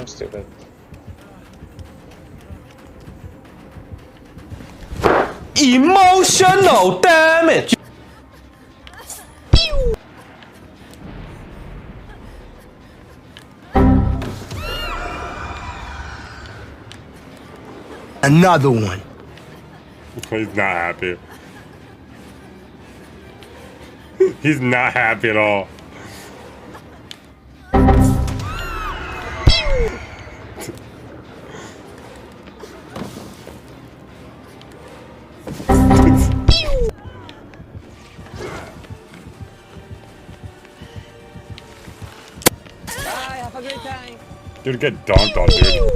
I'm stupid. Emotional damage. Another one. He's not happy. He's not happy at all. Bye, have a great time. Dude, get donked on, dude.